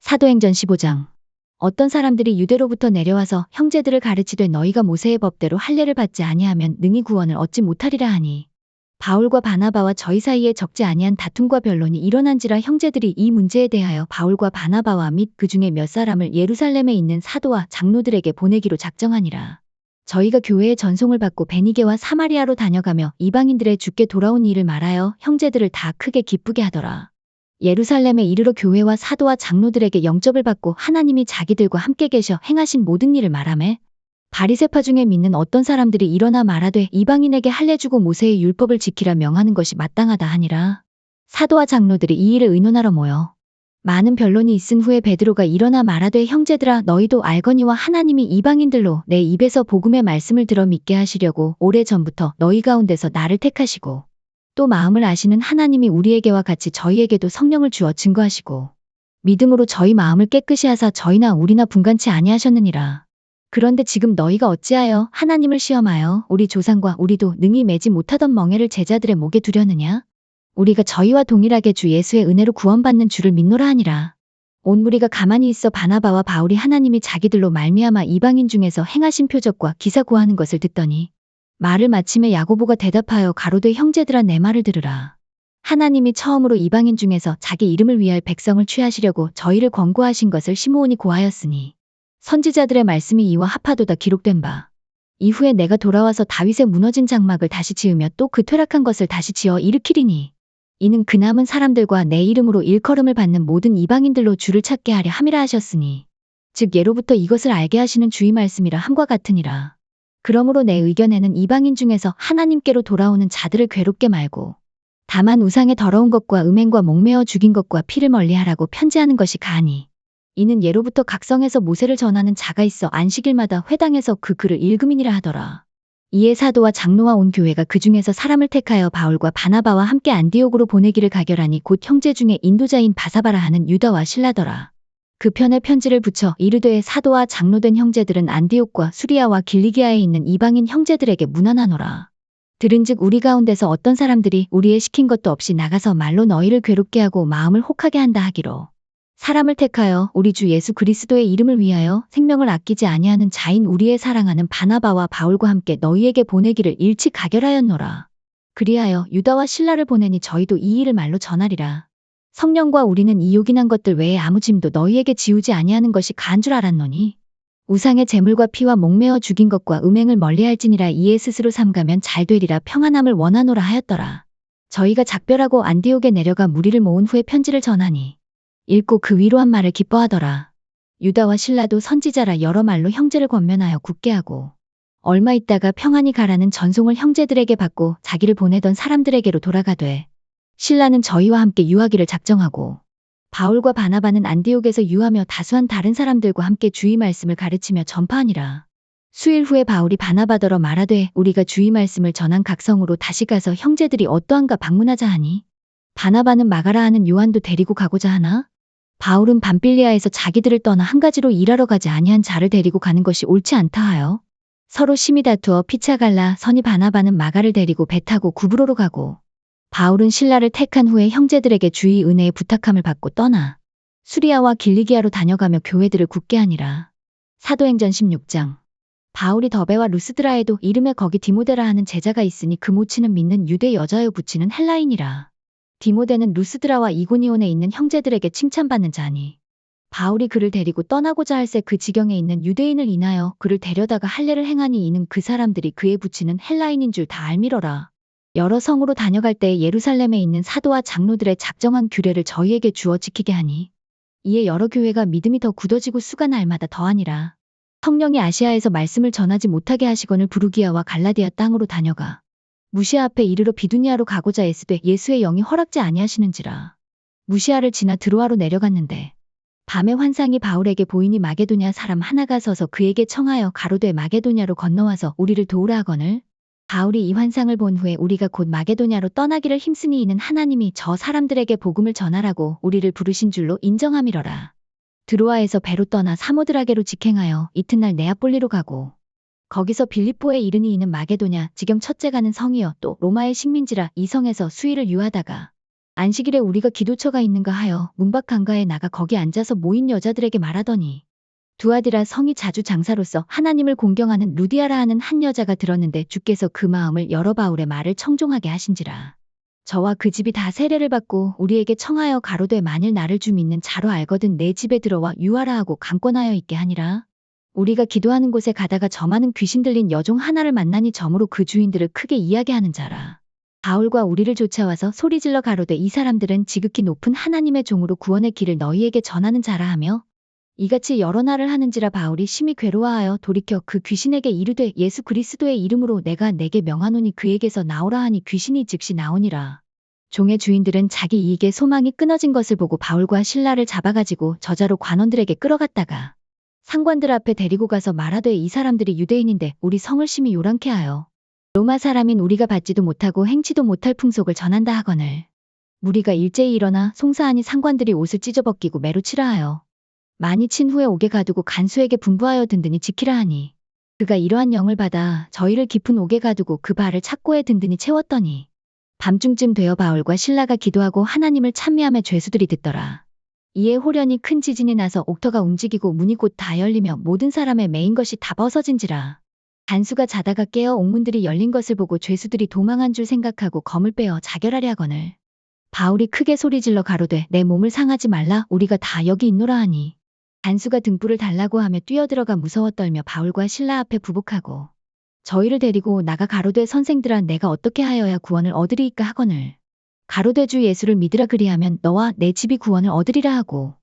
사도행전 15장. 어떤 사람들이 유대로부터 내려와서 형제들을 가르치되 너희가 모세의 법대로 할례를 받지 아니하면 능히 구원을 얻지 못하리라 하니, 바울과 바나바와 저희 사이에 적지 아니한 다툼과 변론이 일어난지라 형제들이 이 문제에 대하여 바울과 바나바와 및 그 중에 몇 사람을 예루살렘에 있는 사도와 장로들에게 보내기로 작정하니라. 저희가 교회의 전송을 받고 베니게와 사마리아로 다녀가며 이방인들의 주께 돌아온 일을 말하여 형제들을 다 크게 기쁘게 하더라. 예루살렘에 이르러 교회와 사도와 장로들에게 영접을 받고 하나님이 자기들과 함께 계셔 행하신 모든 일을 말하매, 바리새파 중에 믿는 어떤 사람들이 일어나 말하되 이방인에게 할례 주고 모세의 율법을 지키라 명하는 것이 마땅하다 하니라. 사도와 장로들이 이 일을 의논하러 모여 많은 변론이 있은 후에 베드로가 일어나 말하되 형제들아, 너희도 알거니와 하나님이 이방인들로 내 입에서 복음의 말씀을 들어 믿게 하시려고 오래전부터 너희 가운데서 나를 택하시고, 또 마음을 아시는 하나님이 우리에게와 같이 저희에게도 성령을 주어 증거하시고 믿음으로 저희 마음을 깨끗이 하사 저희나 우리나 분간치 아니하셨느니라. 그런데 지금 너희가 어찌하여 하나님을 시험하여 우리 조상과 우리도 능히 매지 못하던 멍에를 제자들의 목에 두려느냐? 우리가 저희와 동일하게 주 예수의 은혜로 구원받는 주를 믿노라 하니라. 온 무리가 가만히 있어 바나바와 바울이 하나님이 자기들로 말미암아 이방인 중에서 행하신 표적과 기사 고하는 것을 듣더니, 말을 마침에 야고보가 대답하여 가로되 형제들아, 내 말을 들으라. 하나님이 처음으로 이방인 중에서 자기 이름을 위할 백성을 취하시려고 저희를 권고하신 것을 시므온이 고하였으니, 선지자들의 말씀이 이와 합하도다 기록된 바. 이후에 내가 돌아와서 다윗의 무너진 장막을 다시 지으며 또 그 퇴락한 것을 다시 지어 일으키리니, 이는 그 남은 사람들과 내 이름으로 일컬음을 받는 모든 이방인들로 주를 찾게 하려 함이라 하셨으니, 즉 예로부터 이것을 알게 하시는 주의 말씀이라 함과 같으니라. 그러므로 내 의견에는 이방인 중에서 하나님께로 돌아오는 자들을 괴롭게 말고, 다만 우상의 더러운 것과 음행과 목매어 죽인 것과 피를 멀리하라고 편지하는 것이 가하니, 이는 예로부터 각성에서 모세를 전하는 자가 있어 안식일마다 회당에서 그 글을 읽음이니라 하더라. 이에 사도와 장로와 온 교회가 그 중에서 사람을 택하여 바울과 바나바와 함께 안디옥으로 보내기를 가결하니, 곧 형제 중에 인도자인 바사바라 하는 유다와 실라더라. 그 편에 편지를 붙여 이르되 사도와 장로된 형제들은 안디옥과 수리아와 길리기아에 있는 이방인 형제들에게 문안하노라. 들은즉 우리 가운데서 어떤 사람들이 우리의 시킨 것도 없이 나가서 말로 너희를 괴롭게 하고 마음을 혹하게 한다 하기로, 사람을 택하여 우리 주 예수 그리스도의 이름을 위하여 생명을 아끼지 아니하는 자인 우리의 사랑하는 바나바와 바울과 함께 너희에게 보내기를 일찍 가결하였노라. 그리하여 유다와 실라를 보내니 저희도 이 일을 말로 전하리라. 성령과 우리는 이 요긴한 것들 외에 아무 짐도 너희에게 지우지 아니하는 것이 가한 줄 알았노니, 우상의 제물과 피와 목매어 죽인 것과 음행을 멀리할지니라. 이에 스스로 삼가면 잘 되리라 평안함을 원하노라 하였더라. 저희가 작별하고 안디옥에 내려가 무리를 모은 후에 편지를 전하니, 읽고 그 위로한 말을 기뻐하더라. 유다와 실라도 선지자라 여러 말로 형제를 권면하여 굳게 하고, 얼마 있다가 평안히 가라는 전송을 형제들에게 받고 자기를 보내던 사람들에게로 돌아가되, 실라는 저희와 함께 유하기를 작정하고, 바울과 바나바는 안디옥에서 유하며 다수한 다른 사람들과 함께 주의 말씀을 가르치며 전파하니라. 수일 후에 바울이 바나바더러 말하되 우리가 주의 말씀을 전한 각성으로 다시 가서 형제들이 어떠한가 방문하자 하니, 바나바는 마가라 하는 요한도 데리고 가고자 하나, 바울은 밤빌리아에서 자기들을 떠나 한 가지로 일하러 가지 아니한 자를 데리고 가는 것이 옳지 않다 하여 서로 심히 다투어 피차 갈라 서니 바나바는 마가를 데리고 배 타고 구브로로 가고, 바울은 실라를 택한 후에 형제들에게 주의 은혜의 부탁함을 받고 떠나 수리아와 길리기아로 다녀가며 교회들을 굳게 하니라. 사도행전 16장. 바울이 더베와 루스드라에도 이름에 거기 디모데라 하는 제자가 있으니 그 모치는 믿는 유대 여자여 부치는 헬라인이라. 디모데는 루스드라와 이고니온에 있는 형제들에게 칭찬받는 자니, 바울이 그를 데리고 떠나고자 할새 그 지경에 있는 유대인을 인하여 그를 데려다가 할례를 행하니, 이는 그 사람들이 그의 부치는 헬라인인 줄 다 알미러라. 여러 성으로 다녀갈 때에 예루살렘에 있는 사도와 장로들의 작정한 규례를 저희에게 주어 지키게 하니, 이에 여러 교회가 믿음이 더 굳어지고 수가 날마다 더하니라. 성령이 아시아에서 말씀을 전하지 못하게 하시거늘 부르기아와 갈라디아 땅으로 다녀가 무시아 앞에 이르러 비두니아로 가고자 애쓰되 예수의 영이 허락지 아니하시는지라. 무시아를 지나 드로아로 내려갔는데, 밤에 환상이 바울에게 보이니 마게도냐 사람 하나가 서서 그에게 청하여 가로되 마게도냐로 건너와서 우리를 도우라 하거늘, 바울이 이 환상을 본 후에 우리가 곧 마게도냐로 떠나기를 힘쓰니 이는 하나님이 저 사람들에게 복음을 전하라고 우리를 부르신 줄로 인정함이러라. 드로아에서 배로 떠나 사모드라게로 직행하여 이튿날 네아폴리로 가고, 거기서 빌립보에 이르니 이는 마게도냐 지경 첫째 가는 성이여 또 로마의 식민지라 이 성에서 수일을 유하다가 안식일에 우리가 기도처가 있는가 하여 문밖 강가에 나가 거기 앉아서 모인 여자들에게 말하더니 두아디라 성이 자주 장사로서 하나님을 공경하는 루디아라 하는 한 여자가 들었는데 주께서 그 마음을 열어 바울의 말을 청종하게 하신지라. 저와 그 집이 다 세례를 받고 우리에게 청하여 가로되 만일 나를 주 믿는 자로 알거든 내 집에 들어와 유하라 하고 강권하여 있게 하니라. 우리가 기도하는 곳에 가다가 저 많은 귀신 들린 여종 하나를 만나니 저무로 그 주인들을 크게 이야기하는 자라. 바울과 우리를 쫓아와서 소리질러 가로되 이 사람들은 지극히 높은 하나님의 종으로 구원의 길을 너희에게 전하는 자라 하며 이같이 여러 날을 하는지라. 바울이 심히 괴로워하여 돌이켜 그 귀신에게 이르되 예수 그리스도의 이름으로 내가 내게 명하노니 그에게서 나오라 하니 귀신이 즉시 나오니라. 종의 주인들은 자기 이익의 소망이 끊어진 것을 보고 바울과 실라를 잡아가지고 저자로 관원들에게 끌어갔다가 상관들 앞에 데리고 가서 말하되 이 사람들이 유대인인데 우리 성을 심히 요란케 하여 로마 사람인 우리가 받지도 못하고 행치도 못할 풍속을 전한다 하거늘 무리가 일제히 일어나 송사하니 상관들이 옷을 찢어벗기고 매로 치라 하여 많이 친 후에 옥에 가두고 간수에게 분부하여 든든히 지키라 하니 그가 이러한 영을 받아 저희를 깊은 옥에 가두고 그 발을 착고에 든든히 채웠더니 밤중쯤 되어 바울과 실라가 기도하고 하나님을 찬미하며 죄수들이 듣더라. 이에 호련히 큰 지진이 나서 옥터가 움직이고 문이 곧 다 열리며 모든 사람의 매인 것이 다 벗어진지라. 간수가 자다가 깨어 옥문들이 열린 것을 보고 죄수들이 도망한 줄 생각하고 검을 빼어 자결하려 하거늘 바울이 크게 소리질러 가로되 내 몸을 상하지 말라 우리가 다 여기 있노라 하니 간수가 등불을 달라고 하며 뛰어들어가 무서워 떨며 바울과 실라 앞에 부복하고 저희를 데리고 나가 가로되 선생들아 내가 어떻게 하여야 구원을 얻으리이까 하거늘 가로되 주 예수를 믿으라 그리하면 너와 내 집이 구원을 얻으리라 하고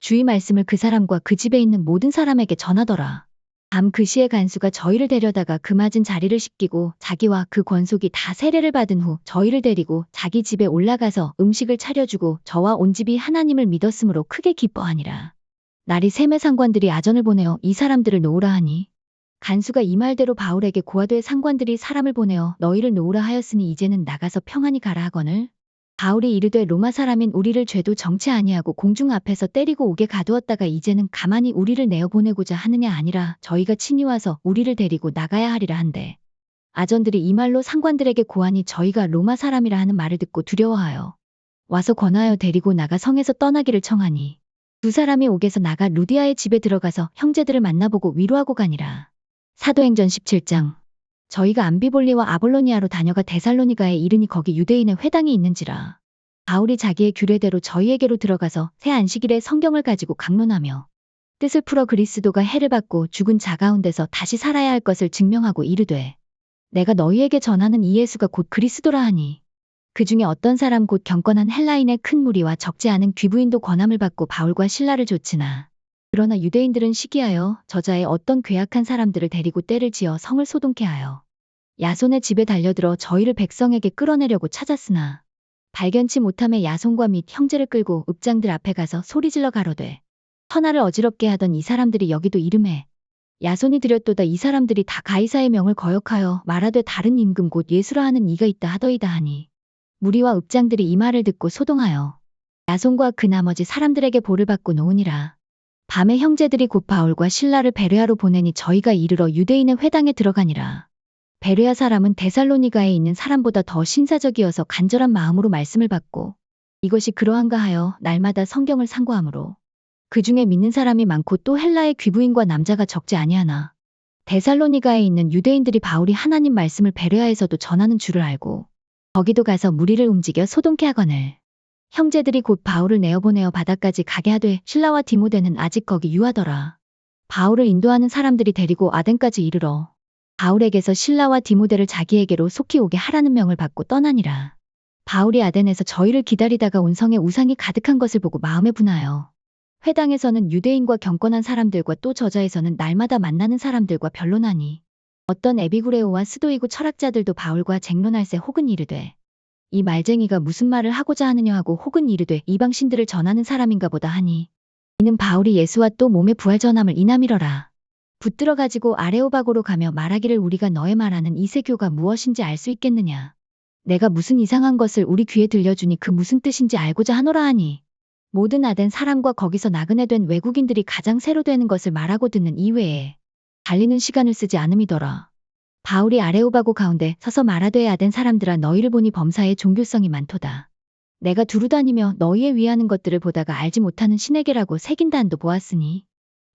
주의 말씀을 그 사람과 그 집에 있는 모든 사람에게 전하더라. 밤 그 시에 간수가 저희를 데려다가 그 맞은 자리를 씻기고 자기와 그 권속이 다 세례를 받은 후 저희를 데리고 자기 집에 올라가서 음식을 차려주고 저와 온 집이 하나님을 믿었으므로 크게 기뻐하니라. 날이 새매 상관들이 아전을 보내어 이 사람들을 놓으라 하니 간수가 이 말대로 바울에게 고하되 상관들이 사람을 보내어 너희를 놓으라 하였으니 이제는 나가서 평안히 가라 하거늘 바울이 이르되 로마 사람인 우리를 죄도 정치 아니하고 공중 앞에서 때리고 옥에 가두었다가 이제는 가만히 우리를 내어보내고자 하느냐 아니라 저희가 친히 와서 우리를 데리고 나가야 하리라 한대. 아전들이 이 말로 상관들에게 고하니 저희가 로마 사람이라 하는 말을 듣고 두려워하여 와서 권하여 데리고 나가 성에서 떠나기를 청하니 두 사람이 옥에서 나가 루디아의 집에 들어가서 형제들을 만나보고 위로하고 가니라. 사도행전 17장. 저희가 암비볼리와 아볼로니아로 다녀가 데살로니가에 이르니 거기 유대인의 회당이 있는지라. 바울이 자기의 규례대로 저희에게로 들어가서 새 안식일에 성경을 가지고 강론하며 뜻을 풀어 그리스도가 해를 받고 죽은 자 가운데서 다시 살아야 할 것을 증명하고 이르되 내가 너희에게 전하는 이 예수가 곧 그리스도라 하니 그 중에 어떤 사람 곧 경건한 헬라인의 큰 무리와 적지 않은 귀부인도 권함을 받고 바울과 실라를 좇으나 그러나 유대인들은 시기하여 저자의 어떤 괴악한 사람들을 데리고 떼를 지어 성을 소동케 하여 야손의 집에 달려들어 저희를 백성에게 끌어내려고 찾았으나 발견치 못함에 야손과 및 형제를 끌고 읍장들 앞에 가서 소리질러 가로되 천하를 어지럽게 하던 이 사람들이 여기도 이름해 야손이 드렸도다 이 사람들이 다 가이사의 명을 거역하여 말하되 다른 임금 곧 예수라 하는 이가 있다 하더이다 하니 무리와 읍장들이 이 말을 듣고 소동하여 야손과 그 나머지 사람들에게 볼을 받고 놓으니라. 밤에 형제들이 곧 바울과 실라를 베레아로 보내니 저희가 이르러 유대인의 회당에 들어가니라. 베레아 사람은 데살로니가에 있는 사람보다 더 신사적이어서 간절한 마음으로 말씀을 받고 이것이 그러한가 하여 날마다 성경을 상고하므로 그 중에 믿는 사람이 많고 또 헬라의 귀부인과 남자가 적지 아니하나 데살로니가에 있는 유대인들이 바울이 하나님 말씀을 베레아에서도 전하는 줄을 알고 거기도 가서 무리를 움직여 소동케 하거늘 형제들이 곧 바울을 내어보내어 바다까지 가게 하되 실라와 디모데는 아직 거기 유하더라. 바울을 인도하는 사람들이 데리고 아덴까지 이르러 바울에게서 실라와 디모데를 자기에게로 속히 오게 하라는 명을 받고 떠나니라. 바울이 아덴에서 저희를 기다리다가 온 성에 우상이 가득한 것을 보고 마음에 분하여 회당에서는 유대인과 경건한 사람들과 또 저자에서는 날마다 만나는 사람들과 변론하니 어떤 에비구레오와 스도이고 철학자들도 바울과 쟁론할세 혹은 이르되 이 말쟁이가 무슨 말을 하고자 하느냐 하고 혹은 이르되 이방신들을 전하는 사람인가 보다 하니 이는 바울이 예수와 또 몸의 부활 전함을 이남이러라. 붙들어 가지고 아레오바고로 가며 말하기를 우리가 너의 말하는 이 세교가 무엇인지 알 수 있겠느냐. 내가 무슨 이상한 것을 우리 귀에 들려주니 그 무슨 뜻인지 알고자 하노라 하니 모든 아덴 사람과 거기서 나그네 된 외국인들이 가장 새로 되는 것을 말하고 듣는 이외에 달리는 시간을 쓰지 않음이더라. 바울이 아레오바고 가운데 서서 말하되 아덴 사람들아 너희를 보니 범사에 종교성이 많도다. 내가 두루다니며 너희에 위하는 것들을 보다가 알지 못하는 신에게라고 새긴다 한도 보았으니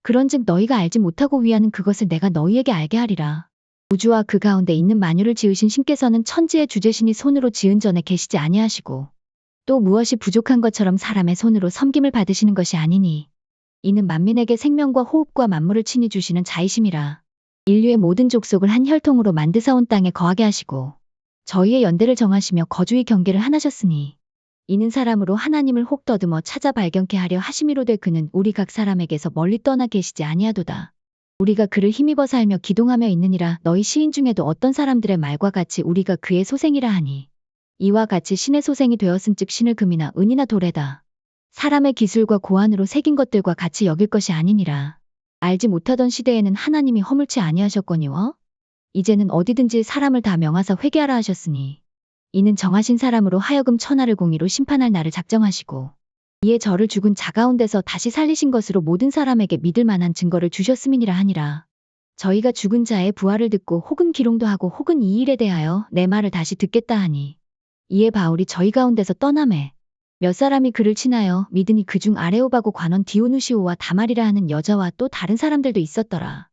그런즉 너희가 알지 못하고 위하는 그것을 내가 너희에게 알게 하리라. 우주와 그 가운데 있는 만유를 지으신 신께서는 천지의 주제신이 손으로 지은 전에 계시지 아니하시고 또 무엇이 부족한 것처럼 사람의 손으로 섬김을 받으시는 것이 아니니 이는 만민에게 생명과 호흡과 만물을 친히 주시는 자이심이라. 인류의 모든 족속을 한 혈통으로 만드사온 땅에 거하게 하시고 저희의 연대를 정하시며 거주의 경계를 하나셨으니 이는 사람으로 하나님을 혹 더듬어 찾아 발견케 하려 하심이로되 그는 우리 각 사람에게서 멀리 떠나 계시지 아니하도다. 우리가 그를 힘입어 살며 기동하며 있느니라. 너희 시인 중에도 어떤 사람들의 말과 같이 우리가 그의 소생이라 하니 이와 같이 신의 소생이 되었은즉 신을 금이나 은이나 돌에다 사람의 기술과 고안으로 새긴 것들과 같이 여길 것이 아니니라. 알지 못하던 시대에는 하나님이 허물치 아니하셨거니와 이제는 어디든지 사람을 다 명하사 회개하라 하셨으니 이는 정하신 사람으로 하여금 천하를 공의로 심판할 날을 작정하시고 이에 저를 죽은 자 가운데서 다시 살리신 것으로 모든 사람에게 믿을 만한 증거를 주셨음이니라 하니라. 저희가 죽은 자의 부활을 듣고 혹은 기롱도 하고 혹은 이 일에 대하여 내 말을 다시 듣겠다 하니 이에 바울이 저희 가운데서 떠나매 몇 사람이 그를 친하여 믿으니 그중 아레오바고 관원 디오누시오와 다말이라 하는 여자와 또 다른 사람들도 있었더라.